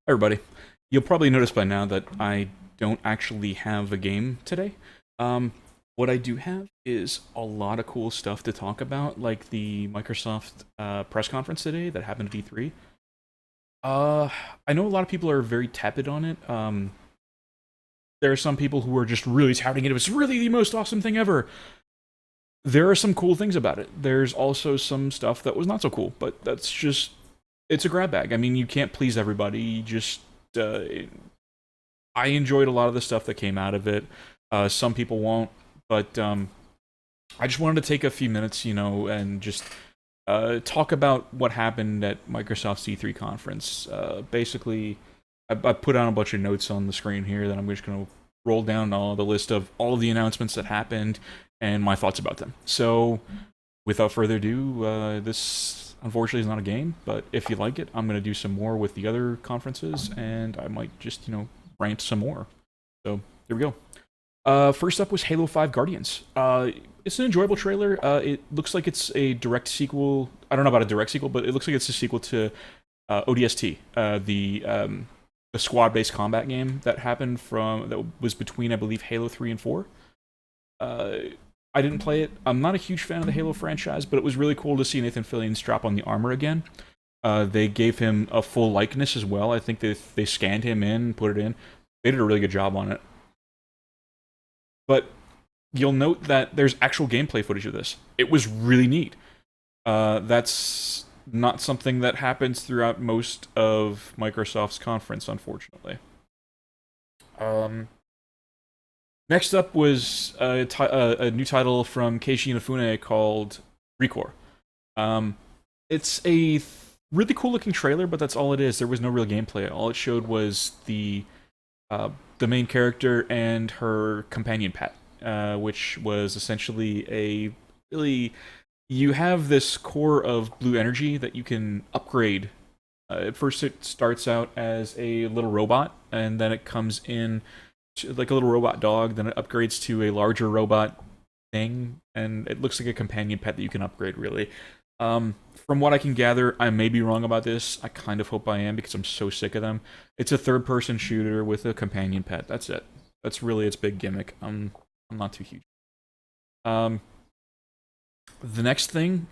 Everybody, you'll probably notice by now that I don't actually have a game today. Um, what I do have is a lot of cool stuff to talk about, like the Microsoft press conference today that happened at E3. Uh, I know a lot of people are very tepid on it. There are some people who are just really touting it. It was really the most awesome thing ever. There are some cool things about it. There's also some stuff that was not so cool, but that's just it's a grab bag. I mean, you can't please everybody. Just uh, I enjoyed a lot of the stuff that came out of it. Some people won't, but I just wanted to take a few minutes, and just talk about what happened at Microsoft's E3 conference. Basically, I put on a bunch of notes on the screen here that I'm just going to roll down all the list of all of the announcements that happened and my thoughts about them. So, without further ado, this unfortunately is not a game, but if you like it, I'm going to do some more with the other conferences, and I might just, rant some more. So, here we go. First up was Halo 5 Guardians. It's an enjoyable trailer. It looks like it's a direct sequel. I don't know about a direct sequel, but it looks like it's a sequel to ODST, the squad-based combat game that was between, I believe, Halo 3 and 4. Uh, I didn't play it. I'm not a huge fan of the Halo franchise, but it was really cool to see Nathan Fillion strap on the armor again. They gave him a full likeness as well. I think they scanned him in, put it in. They did a really good job on it. But you'll note that there's actual gameplay footage of this. It was really neat. That's not something that happens throughout most of Microsoft's conference, unfortunately. Um, Next up was a new title from Keiichi Inafune called Recore. Um, it's a really cool looking trailer, but that's all it is. There was no real gameplay. All it showed was the main character and her companion pet, which was essentially a really you have this core of blue energy that you can upgrade. At first, it starts out as a little robot, and then it comes in like a little robot dog. Then it upgrades to a larger robot thing, and it looks like a companion pet that you can upgrade. Really, from what I can gather, I may be wrong about this. I kind of hope I am because I'm so sick of them. It's a third-person shooter with a companion pet. That's it. That's really its big gimmick. I'm not too huge. Um, the next thing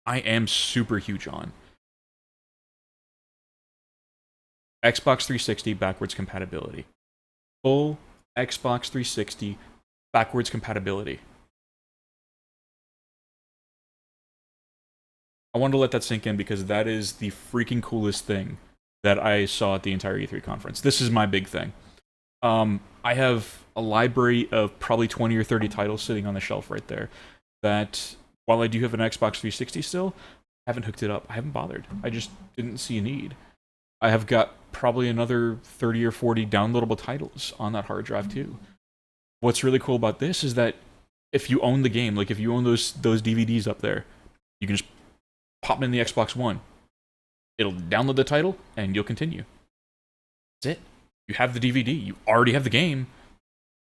I am super huge on Xbox 360 backwards compatibility. Full Xbox 360 backwards compatibility. I wanted to let that sink in because that is the freaking coolest thing that I saw at the entire E3 conference. This is my big thing. I have a library of probably 20 or 30 titles sitting on the shelf right there that, while I do have an Xbox 360 still, I haven't hooked it up. I haven't bothered. I just didn't see a need. I have got probably another 30 or 40 downloadable titles on that hard drive too. What's really cool about this is that if you own the game, like if you own those DVDs up there, you can just pop them in the Xbox One. It'll download the title and you'll continue. That's it. You have the DVD. You already have the game.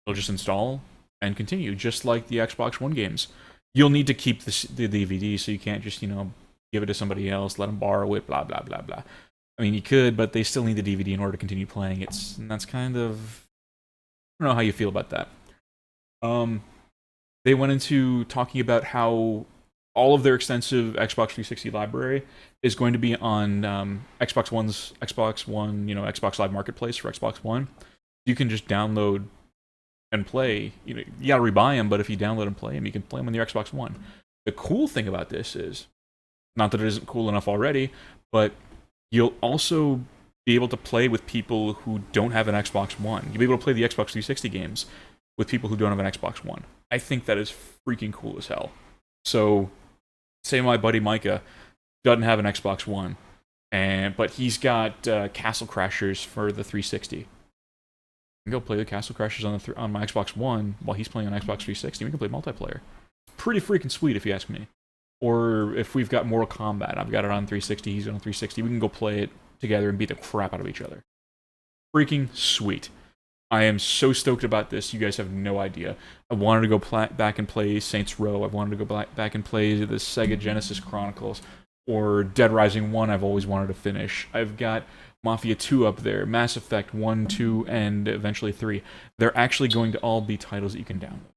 It'll just install and continue, just like the Xbox One games. You'll need to keep the DVD, so you can't just, give it to somebody else, let them borrow it, blah, blah, blah, blah. I mean, you could, but they still need the DVD in order to continue playing. And that's kind of, I don't know how you feel about that. They went into talking about how all of their extensive Xbox 360 library is going to be on Xbox One, Xbox Live Marketplace for Xbox One. You can just download and play. You gotta rebuy them, but if you download and play them, you can play them on your Xbox One. The cool thing about this is, not that it isn't cool enough already, but you'll also be able to play with people who don't have an Xbox One. You'll be able to play the Xbox 360 games with people who don't have an Xbox One. I think that is freaking cool as hell. So, say my buddy Micah doesn't have an Xbox One, but he's got Castle Crashers for the 360. I can go play the Castle Crashers on my Xbox One while he's playing on Xbox 360. We can play multiplayer. Pretty freaking sweet, if you ask me. Or if we've got Mortal Kombat, I've got it on 360, he's on 360. We can go play it together and beat the crap out of each other. Freaking sweet. I am so stoked about this. You guys have no idea. I wanted to go back and play Saints Row. I wanted to go back and play the Sega Genesis Chronicles or Dead Rising 1. I've always wanted to finish. I've got Mafia 2 up there, Mass Effect 1, 2, and eventually 3. They're actually going to all be titles that you can download.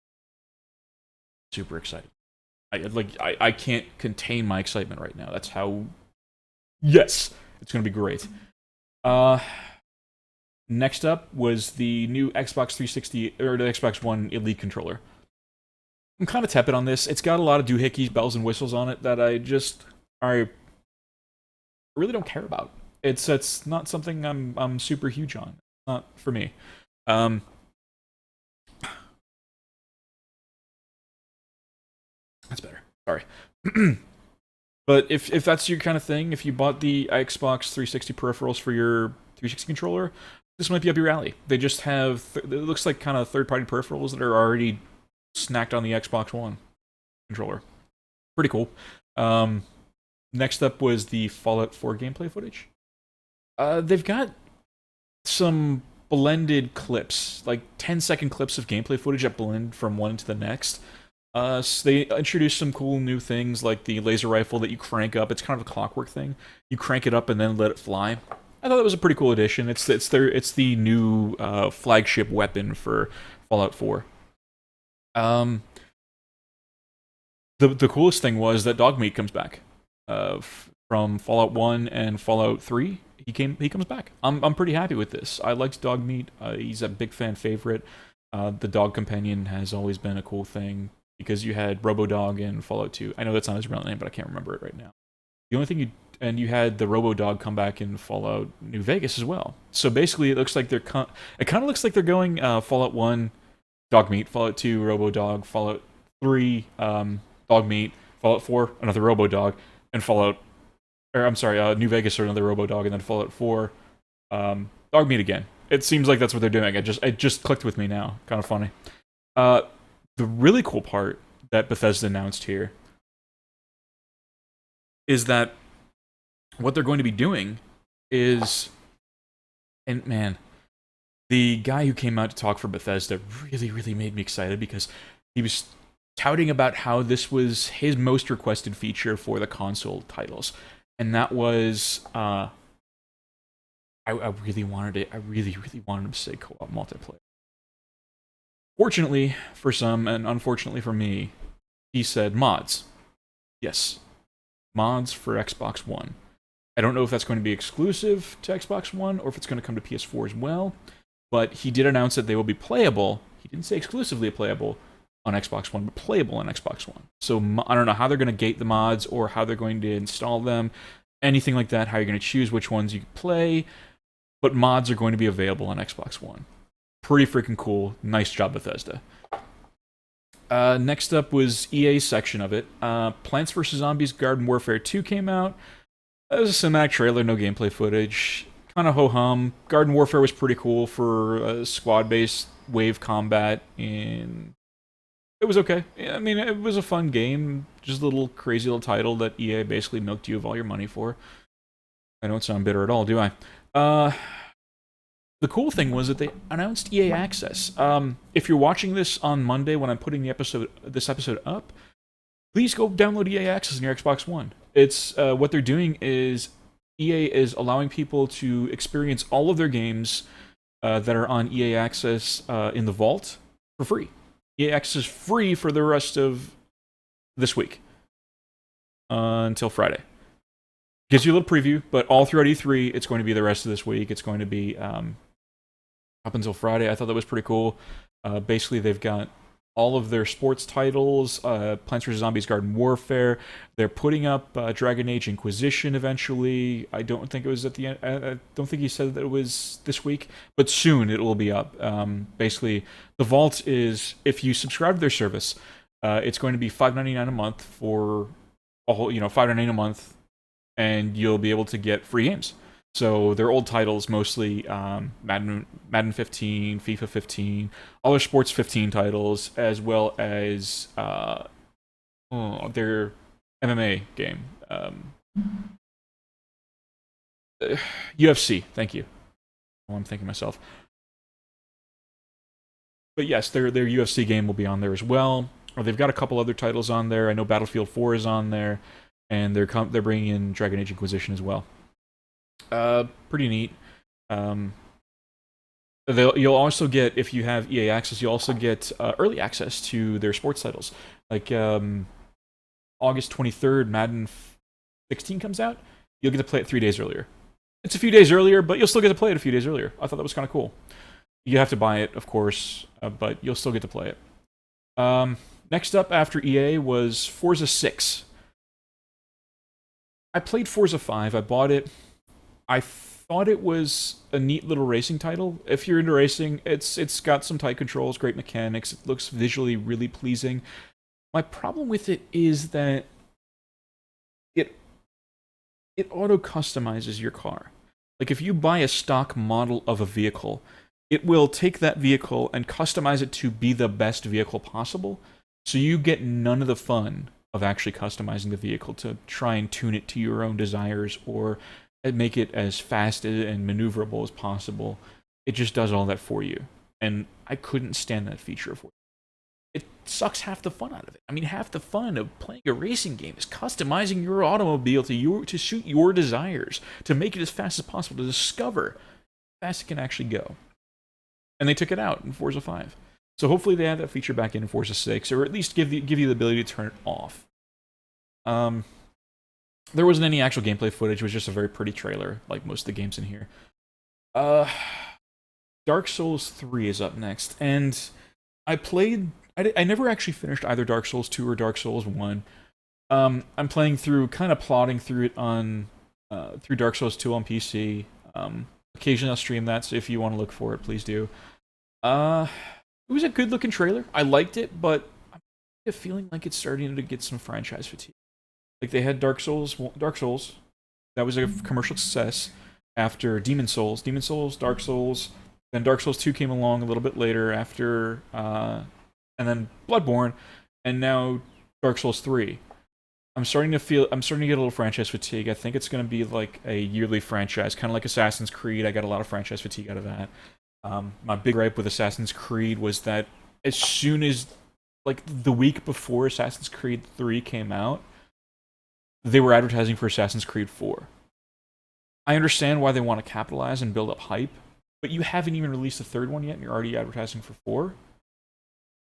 Super excited. I can't contain my excitement right now. That's how... Yes! It's going to be great. Next up was the new Xbox 360, or the Xbox One Elite controller. I'm kind of tepid on this. It's got a lot of doohickeys, bells and whistles on it that I really don't care about. It's not something I'm super huge on. Not for me. That's better. Sorry. But if that's your kind of thing, if you bought the Xbox 360 peripherals for your 360 controller, this might be up your alley. They just have it looks like kind of third-party peripherals that are already snacked on the Xbox One controller. Pretty cool. Next up was the Fallout 4 gameplay footage. They've got some blended clips, like 10-second clips of gameplay footage that blend from one to the next. So they introduced some cool new things, like the laser rifle that you crank up. It's kind of a clockwork thing. You crank it up and then let it fly. I thought that was a pretty cool addition. It's the new flagship weapon for Fallout 4. The coolest thing was that Dogmeat comes back. From Fallout 1 and Fallout 3, he comes back. I'm pretty happy with this. I liked Dogmeat. He's a big fan favorite. The dog companion has always been a cool thing because you had RoboDog in Fallout 2. I know that's not his real name, but I can't remember it right now. The only thing you had the RoboDog come back in Fallout New Vegas as well. So basically, it looks like it kind of looks like they're going Fallout 1, Dogmeat, Fallout 2, RoboDog, Fallout 3, Dogmeat, Fallout 4, another RoboDog, and New Vegas or another RoboDog, and then Fallout 4, Dogmeat again. It seems like that's what they're doing. It just clicked with me now. Kind of funny. The really cool part that Bethesda announced here is that what they're going to be doing is, and man, the guy who came out to talk for Bethesda really made me excited because he was touting about how this was his most requested feature for the console titles, and that was I really wanted it. I really wanted him to say co-op multiplayer. Fortunately for some, and unfortunately for me, he said mods. Yes, mods for Xbox One. I don't know if that's going to be exclusive to Xbox One or if it's going to come to PS4 as well, but he did announce that they will be playable. He didn't say exclusively playable on Xbox One, but playable on Xbox One. So I don't know how they're going to gate the mods or how they're going to install them, anything like that, how you're going to choose which ones you can play, but mods are going to be available on Xbox One. Pretty freaking cool. Nice job, Bethesda. Next up was EA's section of it. Plants vs. Zombies Garden Warfare 2 came out. It was a cinematic trailer, no gameplay footage. Kind of ho-hum. Garden Warfare was pretty cool for squad-based wave combat, and it was okay. I mean, it was a fun game. Just a little crazy little title that EA basically milked you of all your money for. I don't sound bitter at all, do I? The cool thing was that they announced EA Access. If you're watching this on Monday when I'm putting this episode up, please go download EA Access on your Xbox One. It's what they're doing is EA is allowing people to experience all of their games that are on EA Access in the vault for free. EA Access is free for the rest of this week until Friday. Gives you a little preview, but all throughout E3, it's going to be the rest of this week. It's going to be up until Friday. I thought that was pretty cool. Basically, they've got all of their sports titles, Plants vs. Zombies Garden Warfare. They're putting up Dragon Age Inquisition eventually. I don't think it was at the end. I don't think he said that it was this week, but soon it will be up. Basically, the vault is, if you subscribe to their service, it's going to be $5.99 a month for a whole, $5.99 a month, and you'll be able to get free games. So their old titles, mostly Madden 15, FIFA 15, all their Sports 15 titles, as well as their MMA game. UFC, thank you. Oh, I'm thinking myself. But yes, their UFC game will be on there as well. Or they've got a couple other titles on there. I know Battlefield 4 is on there, and they're bringing in Dragon Age Inquisition as well. Pretty neat. You'll also get, if you have EA access, you'll also get early access to their sports titles. Like August 23rd, Madden 16 comes out. You'll get to play it 3 days earlier. It's a few days earlier, but you'll still get to play it a few days earlier. I thought that was kind of cool. You have to buy it, of course, but you'll still get to play it. Next up after EA was Forza 6. I played Forza 5. I bought it. I thought it was a neat little racing title. If you're into racing, it's got some tight controls, great mechanics. It looks visually really pleasing. My problem with it is that it auto customizes your car. Like if you buy a stock model of a vehicle, it will take that vehicle and customize it to be the best vehicle possible. So you get none of the fun of actually customizing the vehicle to try and tune it to your own desires or make it as fast and maneuverable as possible. It just does all that for you. And I couldn't stand that feature of it. It sucks half the fun out of it. I mean, half the fun of playing a racing game is customizing your automobile to suit your desires, to make it as fast as possible, to discover how fast it can actually go. And they took it out in Forza 5. So hopefully they add that feature back in Forza 6, or at least give you the ability to turn it off. There wasn't any actual gameplay footage. It was just a very pretty trailer, like most of the games in here. Dark Souls 3 is up next, and I never actually finished either Dark Souls 2 or Dark Souls 1. I'm playing through, kind of plodding through it on through Dark Souls 2 on PC. Occasionally I'll stream that, so if you want to look for it, please do. It was a good-looking trailer. I liked it, but I'm feeling like it's starting to get some franchise fatigue. Like they had Dark Souls. That was a commercial success. After Demon Souls, Dark Souls, then Dark Souls 2 came along a little bit later after, and then Bloodborne, and now Dark Souls 3. I'm starting to get a little franchise fatigue. I think it's going to be like a yearly franchise, kind of like Assassin's Creed. I got a lot of franchise fatigue out of that. My big gripe with Assassin's Creed was that as soon as, like, the week before Assassin's Creed 3 came out, they were advertising for Assassin's Creed 4. I understand why they want to capitalize and build up hype, but you haven't even released the third one yet and you're already advertising for 4?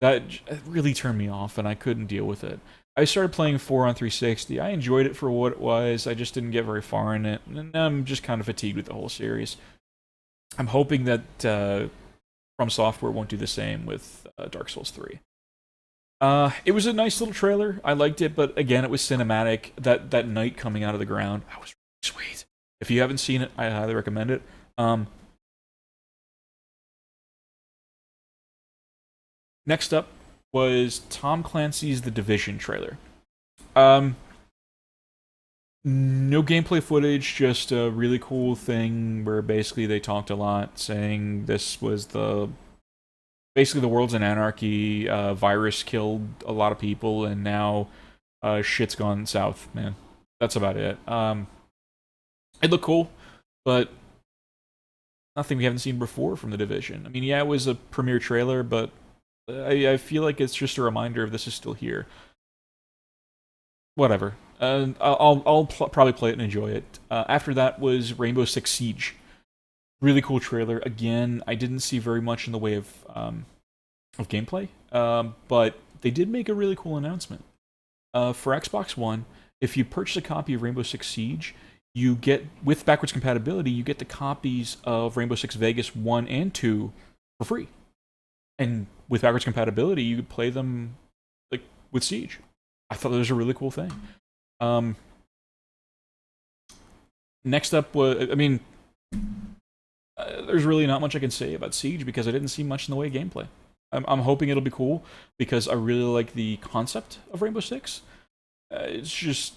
That really turned me off and I couldn't deal with it. I started playing 4 on 360. I enjoyed it for what it was. I just didn't get very far in it. And I'm just kind of fatigued with the whole series. I'm hoping that From Software won't do the same with Dark Souls 3. It was a nice little trailer. I liked it, but again, it was cinematic. That knight coming out of the ground, that was really sweet. If you haven't seen it, I highly recommend it. Next up was Tom Clancy's The Division trailer. No gameplay footage, just a really cool thing where basically they talked a lot, saying this was basically the world's an anarchy, virus killed a lot of people, and now shit's gone south, man. That's about it. It looked cool, but nothing we haven't seen before from The Division. I mean, yeah, it was a premiere trailer, but I feel like it's just a reminder of this is still here. Whatever. I'll probably play it and enjoy it. After that was Rainbow Six Siege. Really cool trailer. Again, I didn't see very much in the way of gameplay, but they did make a really cool announcement. For Xbox One, if you purchase a copy of Rainbow Six Siege, you get, with backwards compatibility, you get the copies of Rainbow Six Vegas 1 and 2 for free. And with backwards compatibility, you could play them like with Siege. I thought that was a really cool thing. Next up was, I mean, there's really not much I can say about Siege because I didn't see much in the way of gameplay. I'm hoping it'll be cool because I really like the concept of Rainbow Six. It's just,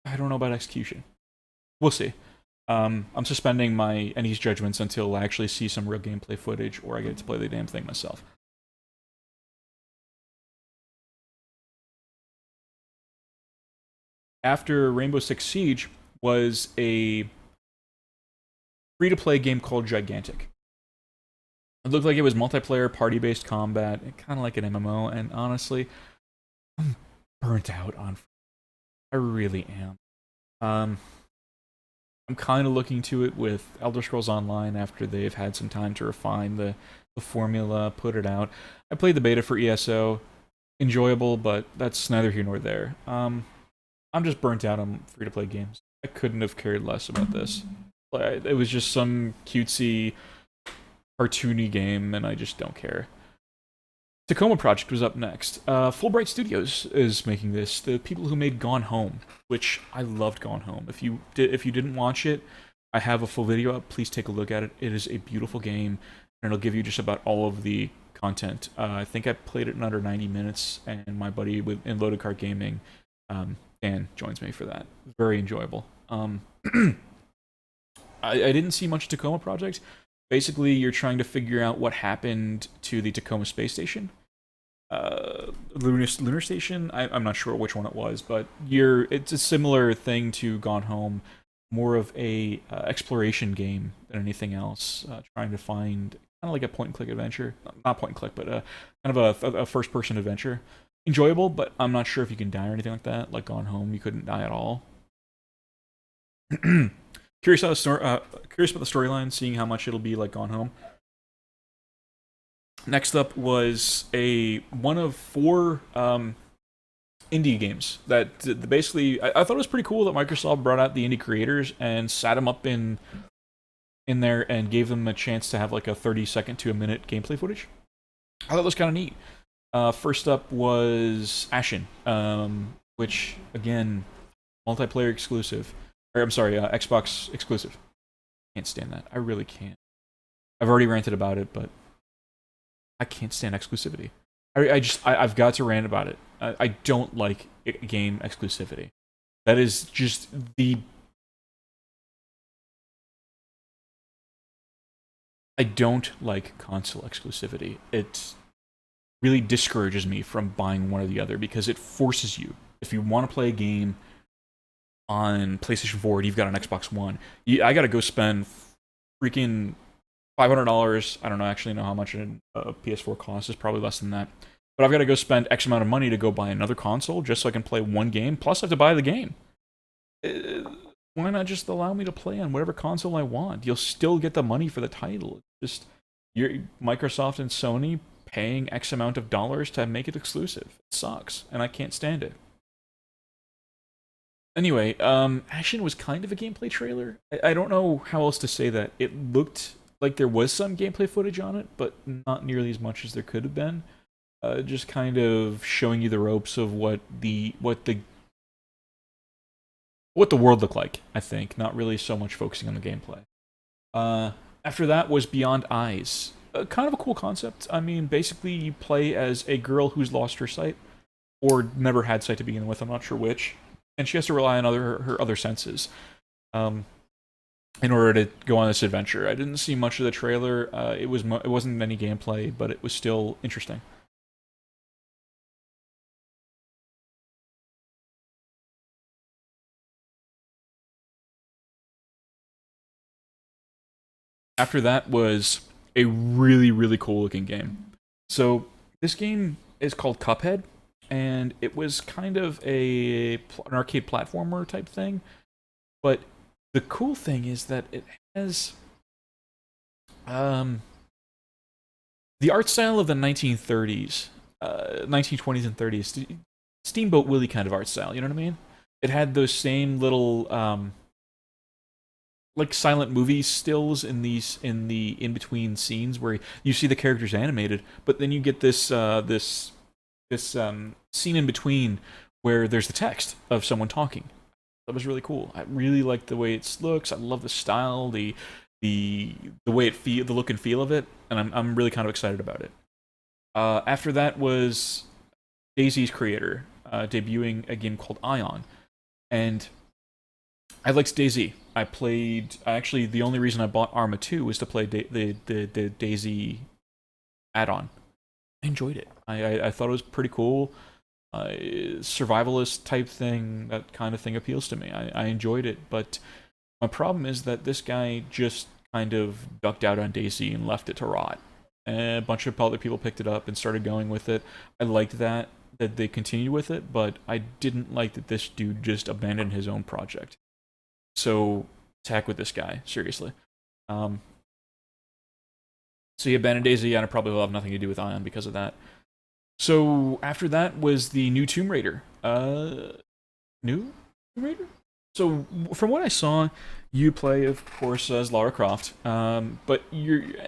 I don't know about execution. We'll see. I'm suspending any judgments until I actually see some real gameplay footage or I get to play the damn thing myself. After Rainbow Six Siege was a free-to-play game called Gigantic. It looked like it was multiplayer, party-based combat, kind of like an MMO, and honestly, I'm burnt out on. I really am. I'm I'm kind of looking to it with Elder Scrolls Online after they've had some time to refine the formula, put it out. I played the beta for ESO, enjoyable, but that's neither here nor there. I'm just burnt out on free-to-play games. I couldn't have cared less about this. It was just some cutesy, cartoony game, and I just don't care. Tacoma Project was up next. Fulbright Studios is making this. The people who made Gone Home, which I loved Gone Home. If you didn't watch it, I have a full video up. Please take a look at it. It is a beautiful game, and it'll give you just about all of the content. I think I played it in under 90 minutes, and my buddy in Loaded Cart Gaming, Dan, joins me for that. Very enjoyable. I didn't see much Tacoma Project. Basically, you're trying to figure out what happened to the Tacoma Space Station. Lunar Station? I'm not sure which one it was, but it's a similar thing to Gone Home. More of a exploration game than anything else. Trying to find, kind of like a point-and-click adventure. Not point-and-click, but kind of a first-person adventure. Enjoyable, but I'm not sure if you can die or anything like that. Like Gone Home, you couldn't die at all. Curious about the storyline, seeing how much it'll be like Gone Home. Next up was one of 4 indie games that basically I thought it was pretty cool that Microsoft brought out the indie creators and sat them up in there and gave them a chance to have like a 30-second to a minute gameplay footage. I thought it was kind of neat. First up was Ashen, which again, multiplayer exclusive. Or, I'm sorry, Xbox exclusive. Can't stand that. I really can't. I've already ranted about it, but I can't stand exclusivity. I've got to rant about it. I don't like game exclusivity. That is just I don't like console exclusivity. It really discourages me from buying one or the other because it forces you. If you want to play a game on PlayStation 4 and you've got an Xbox One, I gotta go spend freaking $500. I don't actually know how much a PS4 costs. It's probably less than that. But I've got to go spend X amount of money to go buy another console just so I can play one game. Plus, I have to buy the game. Why not just allow me to play on whatever console I want? You'll still get the money for the title. Just Microsoft and Sony paying X amount of dollars to make it exclusive. It sucks, and I can't stand it. Anyway, Ashen was kind of a gameplay trailer. I don't know how else to say that. It looked like there was some gameplay footage on it, but not nearly as much as there could have been. Just kind of showing you the ropes of what the world looked like, I think. Not really so much focusing on the gameplay. After that was Beyond Eyes. Kind of a cool concept. I mean, basically you play as a girl who's lost her sight, or never had sight to begin with, I'm not sure which, and she has to rely on her other senses in order to go on this adventure. I didn't see much of the trailer. It wasn't any gameplay, but it was still interesting. After that was a really, really cool looking game. So this game is called Cuphead, and it was kind of an arcade platformer type thing. But the cool thing is that it has the art style of the 1930s, 1920s and 30s, Steamboat Willie kind of art style. You know what I mean? It had those same little like silent movie stills in the in between scenes where you see the characters animated, but then you get this scene in between where there's the text of someone talking. That was really cool. I really like the way it looks. I love the style, the way it feel, the look and feel of it, and I'm really kind of excited about it. After that was DayZ's creator debuting a game called Ion, and I liked DayZ. Actually, the only reason I bought Arma 2 was to play the DayZ add-on. I enjoyed it. I thought it was pretty cool. Survivalist type thing, that kind of thing appeals to me. I enjoyed it, but my problem is that this guy just kind of ducked out on DayZ and left it to rot. And a bunch of other people picked it up and started going with it. I liked that they continued with it, but I didn't like that this dude just abandoned his own project. So heck with this guy, seriously. So yeah, Benedazia probably will have nothing to do with Ion because of that. So after that was the new Tomb Raider. New Tomb Raider? So from what I saw, you play, of course, as Lara Croft. But it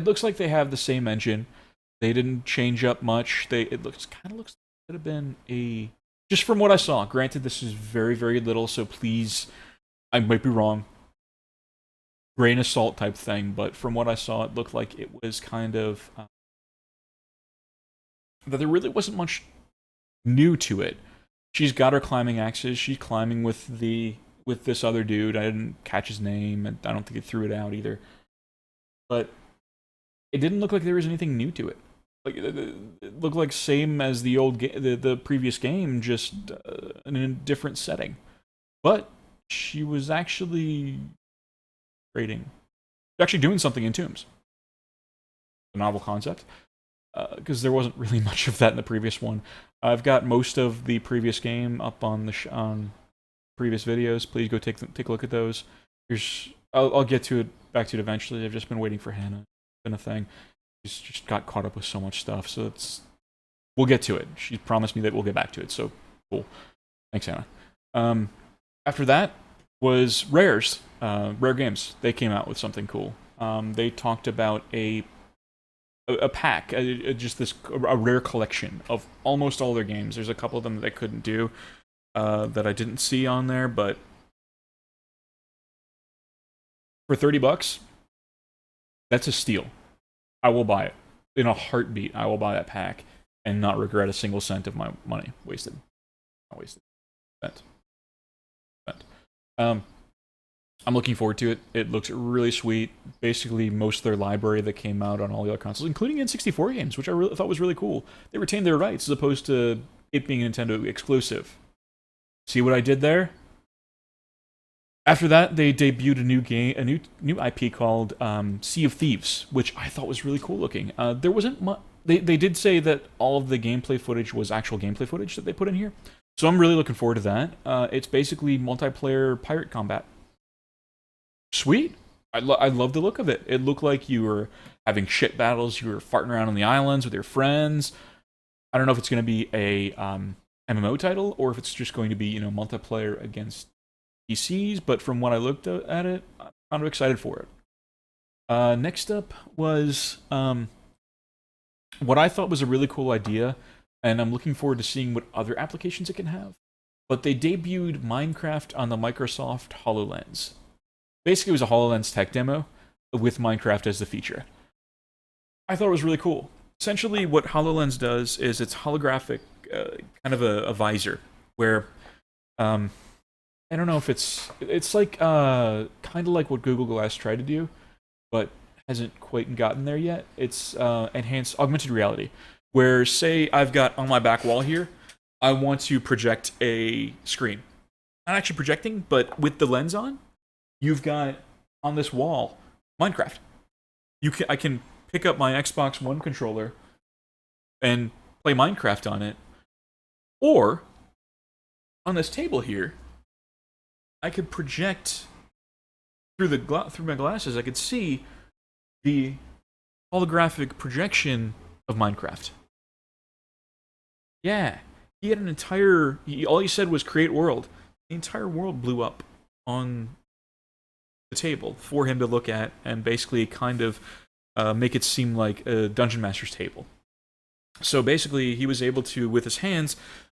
looks like they have the same engine. They didn't change up much. It kind of looks like it could have been a, just from what I saw. Granted, this is very, very little, so please, I might be wrong. Grain of salt type thing, but from what I saw, it looked like it was kind of that there really wasn't much new to it. She's got her climbing axes. She's climbing with this other dude. I didn't catch his name, and I don't think it threw it out either. But it didn't look like there was anything new to it. Like it looked like same as the the previous game, just in a different setting. But she was actually trading, actually doing something in Tombs. A novel concept, because there wasn't really much of that in the previous one. I've got most of the previous game up on the on previous videos. Please go take a look at those. I'll get to it, back to it eventually. I've just been waiting for Hannah. It's been a thing. She's just got caught up with so much stuff, so we'll get to it. She promised me that we'll get back to it, so cool. Thanks, Hannah. After that was Rare's Rare Games. They came out with something cool. They talked about a pack, just a rare collection of almost all their games. There's a couple of them that they couldn't do, that I didn't see on there, but for $30, that's a steal. I will buy it in a heartbeat. I will buy that pack and not regret a single cent of my money wasted. Not wasted. Spent. I'm looking forward to it. It looks really sweet. Basically, most of their library that came out on all the other consoles, including N64 games, which I really thought was really cool. They retained their rights as opposed to it being a Nintendo exclusive. See what I did there? After that, they debuted a new game, a new IP called Sea of Thieves, which I thought was really cool looking. There wasn't much. They did say that all of the gameplay footage was actual gameplay footage that they put in here, so I'm really looking forward to that. It's basically multiplayer pirate combat. Sweet. I love the look of it. It looked like you were having shit battles. You were farting around on the islands with your friends. I don't know if it's going to be a MMO title or if it's just going to be, multiplayer against PCs. But from what I looked at it, I'm kind of excited for it. Next up was what I thought was a really cool idea, and I'm looking forward to seeing what other applications it can have. But they debuted Minecraft on the Microsoft HoloLens. Basically, it was a HoloLens tech demo with Minecraft as the feature. I thought it was really cool. Essentially, what HoloLens does is it's holographic, kind of a visor, where I don't know if it's like kind of like what Google Glass tried to do, but hasn't quite gotten there yet. It's enhanced augmented reality, where say I've got on my back wall here, I want to project a screen. Not actually projecting, but with the lens on. You've got on this wall Minecraft. I can pick up my Xbox One controller and play Minecraft on it, or on this table here, I could project through my glasses. I could see the holographic projection of Minecraft. Yeah, he had an entire. All he said was create world. The entire world blew up on the table for him to look at and basically kind of make it seem like a Dungeon Master's table. So basically, he was able to, with his hands,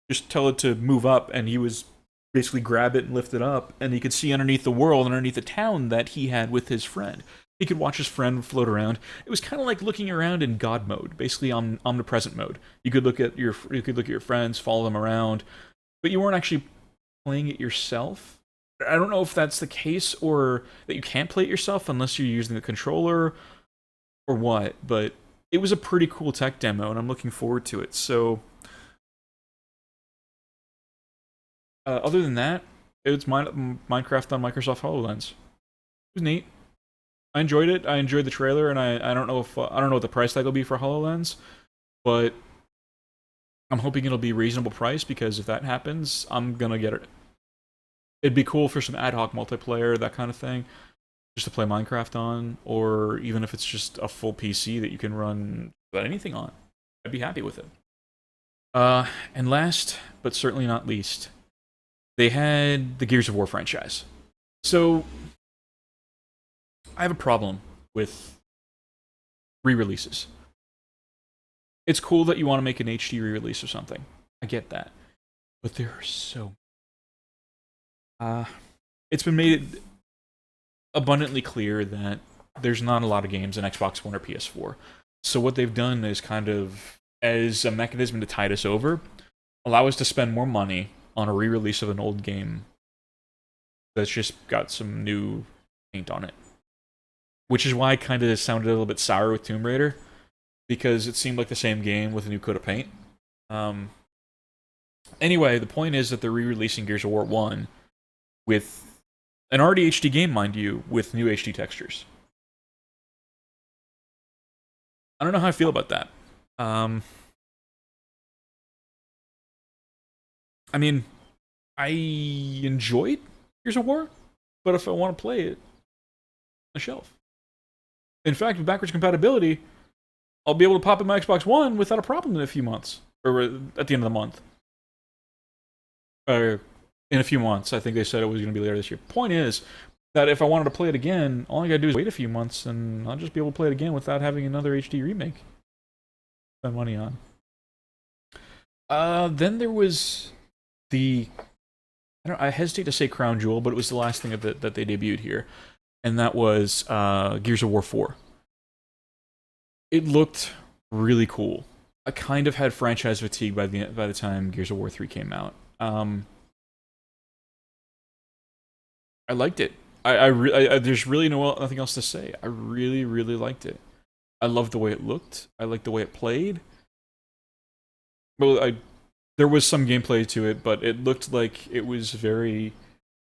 just tell it to move up, and he was basically grab it and lift it up, and he could see underneath the world, underneath the town that he had with his friend. He could watch his friend float around. It was kind of like looking around in God mode, basically on omnipresent mode. You could look at your friends, follow them around, but you weren't actually playing it yourself. I don't know if that's the case or that you can't play it yourself unless you're using the controller or what, but it was a pretty cool tech demo, and I'm looking forward to it. So, other than that, it was Minecraft on Microsoft HoloLens. It was neat. I enjoyed it. I enjoyed the trailer, and I don't know if I don't know what the price tag will be for HoloLens, but I'm hoping it'll be a reasonable price because if that happens, I'm gonna get it. It'd be cool for some ad hoc multiplayer, that kind of thing, just to play Minecraft on, or even if it's just a full PC that you can run about anything on. I'd be happy with it. And last, but certainly not least, they had the Gears of War franchise. So, I have a problem with re-releases. It's cool that you want to make an HD re-release or something. I get that. But there are so... it's been made abundantly clear that there's not a lot of games in Xbox One or PS4. So what they've done is kind of, as a mechanism to tide us over, allow us to spend more money on a re-release of an old game that's just got some new paint on it. Which is why I kind of sounded a little bit sour with Tomb Raider, because it seemed like the same game with a new coat of paint. Anyway, the point is that they're re-releasing Gears of War 1 with an already HD game, mind you, with new HD textures. I don't know how I feel about that. I mean, I enjoyed Gears of War, but if I want to play it, on the shelf. In fact, with backwards compatibility, I'll be able to pop in my Xbox One without a problem in a few months. Or at the end of the month. Or in a few months. I think they said it was going to be later this year. Point is that if I wanted to play it again, all I gotta do is wait a few months and I'll just be able to play it again without having another HD remake. Spend money on. Then there was the... I hesitate to say Crown Jewel, but it was the last thing that they debuted here. And that was Gears of War 4. It looked really cool. I kind of had franchise fatigue by the time Gears of War 3 came out. I liked it. There's really nothing else to say. I really, really liked it. I loved the way it looked. I liked the way it played. Well, there was some gameplay to it, but it looked like it was very...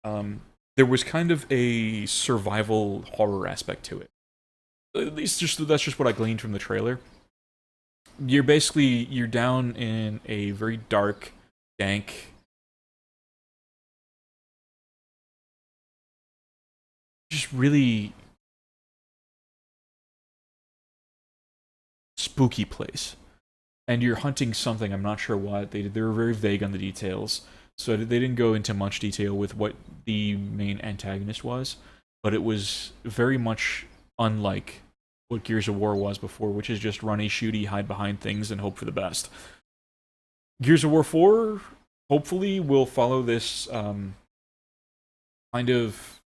there was kind of a survival horror aspect to it. At least that's just what I gleaned from the trailer. You're down in a very dark, dank, just really spooky place. And you're hunting something, I'm not sure what. They were very vague on the details. So they didn't go into much detail with what the main antagonist was. But it was very much unlike what Gears of War was before, which is just runny, shooty, hide behind things, and hope for the best. Gears of War 4, hopefully, will follow this kind of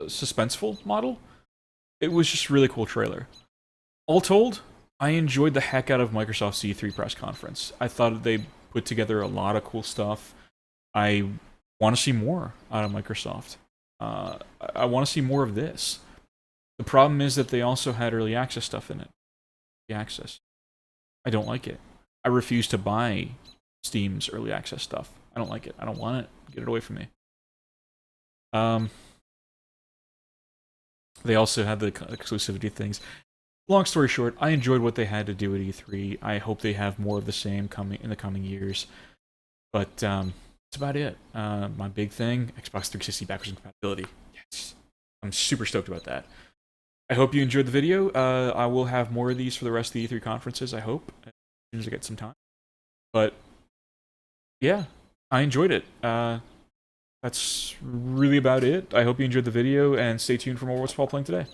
suspenseful model. It was just a really cool trailer. All told, I enjoyed the heck out of Microsoft's E3 press conference. I thought they put together a lot of cool stuff. I want to see more out of Microsoft. I want to see more of this. The problem is that they also had early access stuff in it. The access. I don't like it. I refuse to buy Steam's early access stuff. I don't like it. I don't want it. Get it away from me. They also had the exclusivity things. Long story short, I enjoyed what they had to do at E3. I hope they have more of the same coming in the coming years. But that's about it. My big thing, Xbox 360 backwards compatibility. Yes. I'm super stoked about that. I hope you enjoyed the video. I will have more of these for the rest of the E3 conferences, I hope, as soon as I get some time. But, yeah, I enjoyed it. That's really about it. I hope you enjoyed the video, and stay tuned for more What's Paul Playing Today.